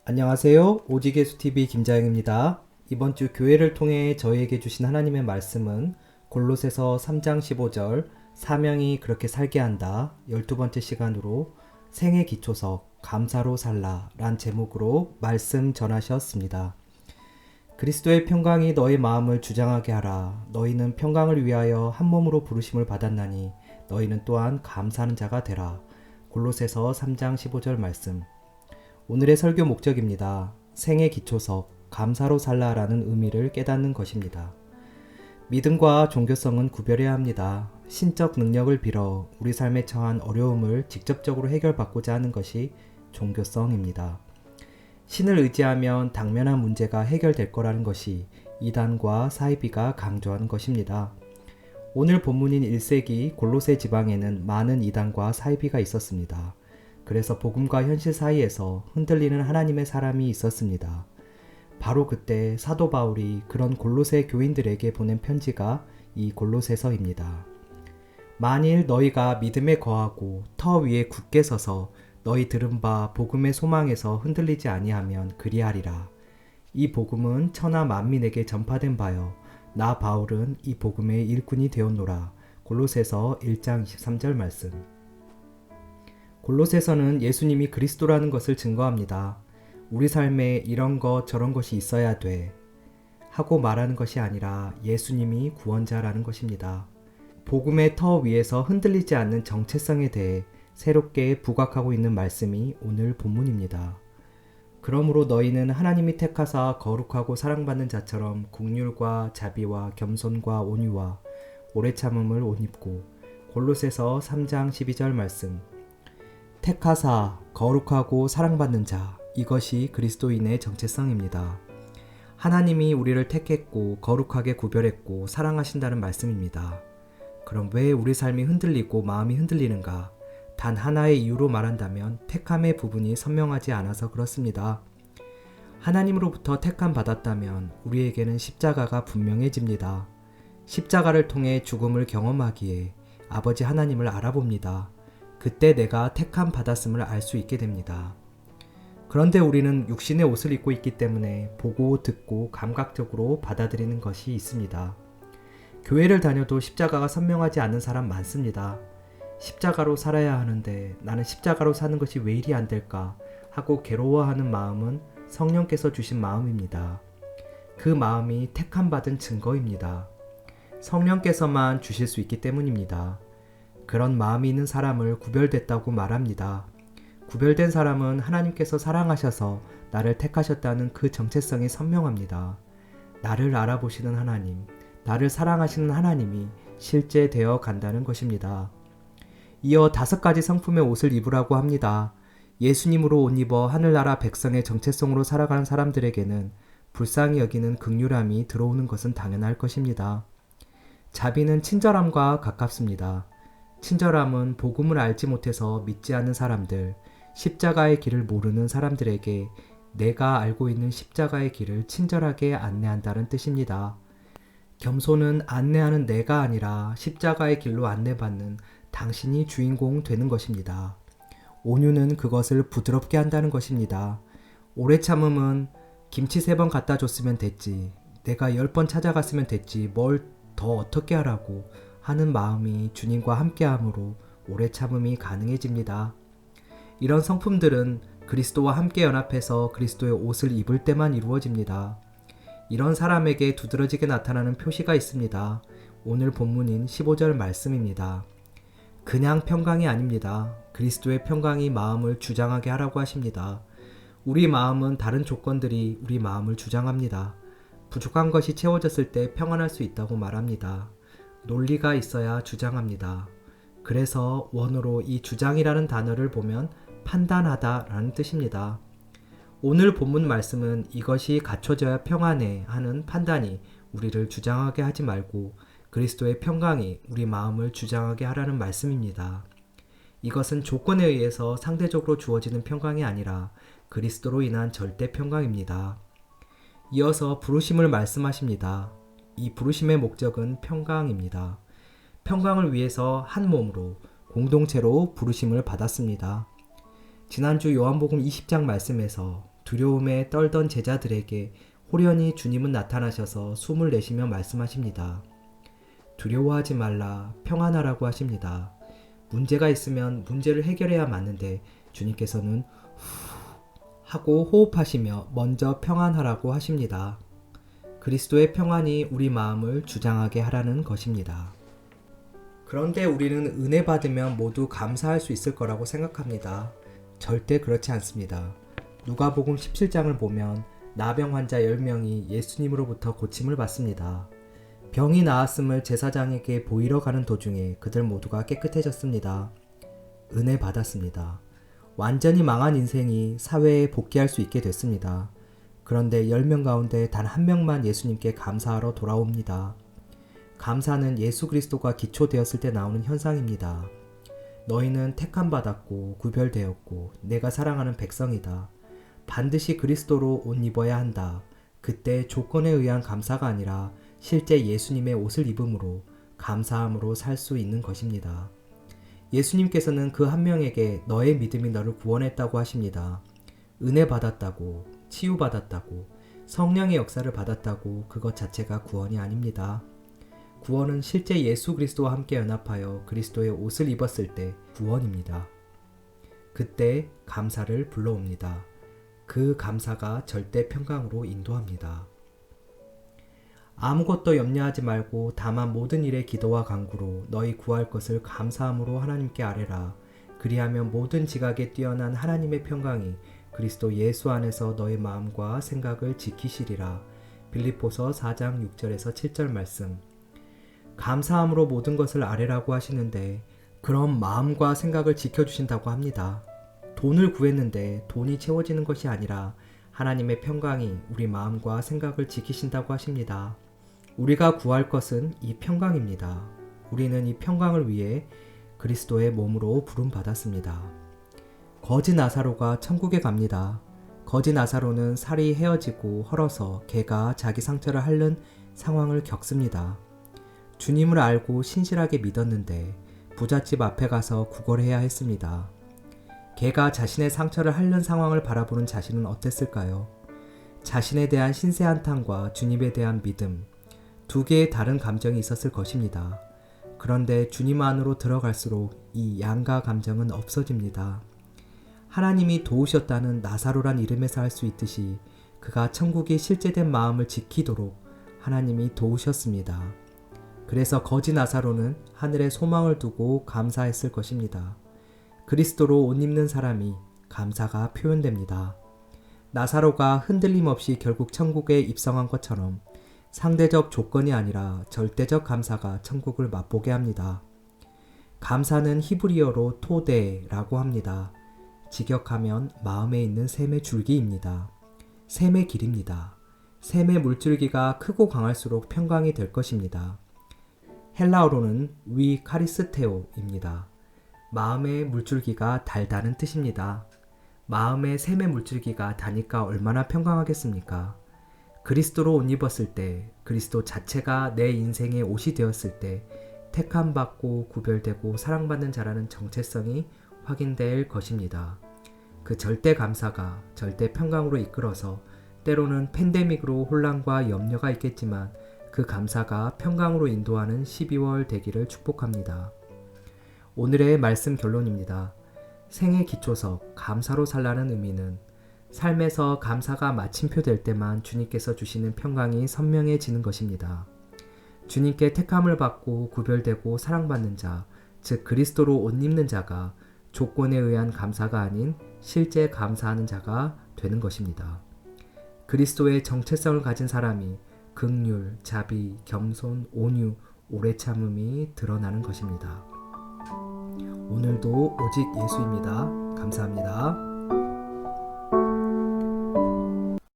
안녕하세요. 오지계수TV 김자영입니다. 이번 주 교회를 통해 저희에게 주신 하나님의 말씀은 골로새서 3장 15절 사명이 그렇게 살게 한다 12번째 시간으로 생애 기초석 감사로 살라 란 제목으로 말씀 전하셨습니다. 그리스도의 평강이 너희 마음을 주장하게 하라. 너희는 평강을 위하여 한 몸으로 부르심을 받았나니 너희는 또한 감사하는 자가 되라. 골로새서 3장 15절 말씀. 오늘의 설교 목적입니다. 생애 기초석, 감사로 살라라는 의미를 깨닫는 것입니다. 믿음과 종교성은 구별해야 합니다. 신적 능력을 빌어 우리 삶에 처한 어려움을 직접적으로 해결받고자 하는 것이 종교성입니다. 신을 의지하면 당면한 문제가 해결될 거라는 것이 이단과 사이비가 강조하는 것입니다. 오늘 본문인 1세기 골로새 지방에는 많은 이단과 사이비가 있었습니다. 그래서 복음과 현실 사이에서 흔들리는 하나님의 사람이 있었습니다. 바로 그때 사도 바울이 그런 골로새 교인들에게 보낸 편지가 이 골로새서입니다. 만일 너희가 믿음에 거하고 터 위에 굳게 서서 너희 들은 바 복음의 소망에서 흔들리지 아니하면 그리하리라. 이 복음은 천하 만민에게 전파된 바요. 나 바울은 이 복음의 일꾼이 되었노라. 골로새서 1장 23절 말씀. 골로새서는 예수님이 그리스도라는 것을 증거합니다. 우리 삶에 이런 것 저런 것이 있어야 돼 하고 말하는 것이 아니라 예수님이 구원자라는 것입니다. 복음의 터 위에서 흔들리지 않는 정체성에 대해 새롭게 부각하고 있는 말씀이 오늘 본문입니다. 그러므로 너희는 하나님이 택하사 거룩하고 사랑받는 자처럼 긍휼과 자비와 겸손과 온유와 오래 참음을 옷 입고. 골로새서 3장 12절 말씀. 택하사 거룩하고 사랑받는 자, 이것이 그리스도인의 정체성입니다. 하나님이 우리를 택했고 거룩하게 구별했고 사랑하신다는 말씀입니다. 그럼 왜 우리 삶이 흔들리고 마음이 흔들리는가? 단 하나의 이유로 말한다면 택함의 부분이 선명하지 않아서 그렇습니다. 하나님으로부터 택함 받았다면 우리에게는 십자가가 분명해집니다. 십자가를 통해 죽음을 경험하기에 아버지 하나님을 알아봅니다. 그때 내가 택함 받았음을 알 수 있게 됩니다. 그런데 우리는 육신의 옷을 입고 있기 때문에 보고 듣고 감각적으로 받아들이는 것이 있습니다. 교회를 다녀도 십자가가 선명하지 않는 사람 많습니다. 십자가로 살아야 하는데 나는 십자가로 사는 것이 왜 이리 안 될까 하고 괴로워하는 마음은 성령께서 주신 마음입니다. 그 마음이 택함 받은 증거입니다. 성령께서만 주실 수 있기 때문입니다. 그런 마음이 있는 사람을 구별됐다고 말합니다. 구별된 사람은 하나님께서 사랑하셔서 나를 택하셨다는 그 정체성이 선명합니다. 나를 알아보시는 하나님, 나를 사랑하시는 하나님이 실제 되어 간다는 것입니다. 이어 5가지 성품의 옷을 입으라고 합니다. 예수님으로 옷 입어 하늘나라 백성의 정체성으로 살아가는 사람들에게는 불쌍히 여기는 긍휼함이 들어오는 것은 당연할 것입니다. 자비는 친절함과 가깝습니다. 친절함은 복음을 알지 못해서 믿지 않는 사람들, 십자가의 길을 모르는 사람들에게 내가 알고 있는 십자가의 길을 친절하게 안내한다는 뜻입니다. 겸손은 안내하는 내가 아니라 십자가의 길로 안내받는 당신이 주인공 되는 것입니다. 온유는 그것을 부드럽게 한다는 것입니다. 오래 참음은 김치 3번 갖다 줬으면 됐지, 내가 10번 찾아갔으면 됐지, 뭘 더 어떻게 하라고 하는 마음이 주님과 함께함으로 오래 참음이 가능해집니다. 이런 성품들은 그리스도와 함께 연합해서 그리스도의 옷을 입을 때만 이루어집니다. 이런 사람에게 두드러지게 나타나는 표시가 있습니다. 오늘 본문인 15절 말씀입니다. 그냥 평강이 아닙니다. 그리스도의 평강이 마음을 주장하게 하라고 하십니다. 우리 마음은 다른 조건들이 우리 마음을 주장합니다. 부족한 것이 채워졌을 때 평안할 수 있다고 말합니다. 논리가 있어야 주장합니다. 그래서 원어로 이 주장이라는 단어를 보면 판단하다 라는 뜻입니다. 오늘 본문 말씀은 이것이 갖춰져야 평안해 하는 판단이 우리를 주장하게 하지 말고 그리스도의 평강이 우리 마음을 주장하게 하라는 말씀입니다. 이것은 조건에 의해서 상대적으로 주어지는 평강이 아니라 그리스도로 인한 절대 평강입니다. 이어서 부르심을 말씀하십니다. 이 부르심의 목적은 평강입니다. 평강을 위해서 한 몸으로 공동체로 부르심을 받았습니다. 지난주 요한복음 20장 말씀에서 두려움에 떨던 제자들에게 호련히 주님은 나타나셔서 숨을 내쉬며 말씀하십니다. 두려워하지 말라, 평안하라고 하십니다. 문제가 있으면 문제를 해결해야 맞는데 주님께서는 하고 호흡하시며 먼저 평안하라고 하십니다. 그리스도의 평안이 우리 마음을 주장하게 하라는 것입니다. 그런데 우리는 은혜 받으면 모두 감사할 수 있을 거라고 생각합니다. 절대 그렇지 않습니다. 누가복음 17장을 보면 나병 환자 10명이 예수님으로부터 고침을 받습니다. 병이 나았음을 제사장에게 보이러 가는 도중에 그들 모두가 깨끗해졌습니다. 은혜 받았습니다. 완전히 망한 인생이 사회에 복귀할 수 있게 됐습니다. 그런데 10명 가운데 단 1명만 예수님께 감사하러 돌아옵니다. 감사는 예수 그리스도가 기초되었을 때 나오는 현상입니다. 너희는 택함받았고 구별되었고 내가 사랑하는 백성이다. 반드시 그리스도로 옷 입어야 한다. 그때 조건에 의한 감사가 아니라 실제 예수님의 옷을 입음으로 감사함으로 살 수 있는 것입니다. 예수님께서는 그 한 명에게 너의 믿음이 너를 구원했다고 하십니다. 은혜 받았다고, 치유받았다고, 성령의 역사를 받았다고 그것 자체가 구원이 아닙니다. 구원은 실제 예수 그리스도와 함께 연합하여 그리스도의 옷을 입었을 때 구원입니다. 그때 감사를 불러옵니다. 그 감사가 절대 평강으로 인도합니다. 아무것도 염려하지 말고 다만 모든 일에 기도와 간구로 너희 구할 것을 감사함으로 하나님께 아뢰라. 그리하면 모든 지각에 뛰어난 하나님의 평강이 그리스도 예수 안에서 너희 마음과 생각을 지키시리라. 빌립보서 4장 6절에서 7절 말씀. 감사함으로 모든 것을 아뢰라고 하시는데 그럼 마음과 생각을 지켜주신다고 합니다. 돈을 구했는데 돈이 채워지는 것이 아니라 하나님의 평강이 우리 마음과 생각을 지키신다고 하십니다. 우리가 구할 것은 이 평강입니다. 우리는 이 평강을 위해 그리스도의 몸으로 부름받았습니다. 거지 나사로가 천국에 갑니다. 거지 나사로는 살이 헤어지고 헐어서 개가 자기 상처를 핥는 상황을 겪습니다. 주님을 알고 신실하게 믿었는데 부잣집 앞에 가서 구걸해야 했습니다. 개가 자신의 상처를 핥는 상황을 바라보는 자신은 어땠을까요? 자신에 대한 신세 한탄과 주님에 대한 믿음, 두 개의 다른 감정이 있었을 것입니다. 그런데 주님 안으로 들어갈수록 이 양가 감정은 없어집니다. 하나님이 도우셨다는 나사로란 이름에서 할 수 있듯이 그가 천국이 실제된 마음을 지키도록 하나님이 도우셨습니다. 그래서 거지 나사로는 하늘에 소망을 두고 감사했을 것입니다. 그리스도로 옷 입는 사람이 감사가 표현됩니다. 나사로가 흔들림 없이 결국 천국에 입성한 것처럼 상대적 조건이 아니라 절대적 감사가 천국을 맛보게 합니다. 감사는 히브리어로 토데라고 합니다. 직역하면 마음에 있는 샘의 줄기입니다. 샘의 길입니다. 샘의 물줄기가 크고 강할수록 평강이 될 것입니다. 헬라어로는 위카리스테오입니다. 마음의 물줄기가 달다는 뜻입니다. 마음의 샘의 물줄기가 다니까 얼마나 평강하겠습니까? 그리스도로 옷 입었을 때, 그리스도 자체가 내 인생의 옷이 되었을 때 택함받고 구별되고 사랑받는 자라는 정체성이 확인될 것입니다. 그 절대 감사가 절대 평강으로 이끌어서 때로는 팬데믹으로 혼란과 염려가 있겠지만 그 감사가 평강으로 인도하는 12월 되기를 축복합니다. 오늘의 말씀 결론입니다. 생애 기초석 감사로 살라는 의미는 삶에서 감사가 마침표 될 때만 주님께서 주시는 평강이 선명해지는 것입니다. 주님께 택함을 받고 구별되고 사랑받는 자, 즉 그리스도로 옷 입는 자가 조건에 의한 감사가 아닌 실제 감사하는 자가 되는 것입니다. 그리스도의 정체성을 가진 사람이 긍휼, 자비, 겸손, 온유, 오래 참음이 드러나는 것입니다. 오늘도 오직 예수입니다. 감사합니다.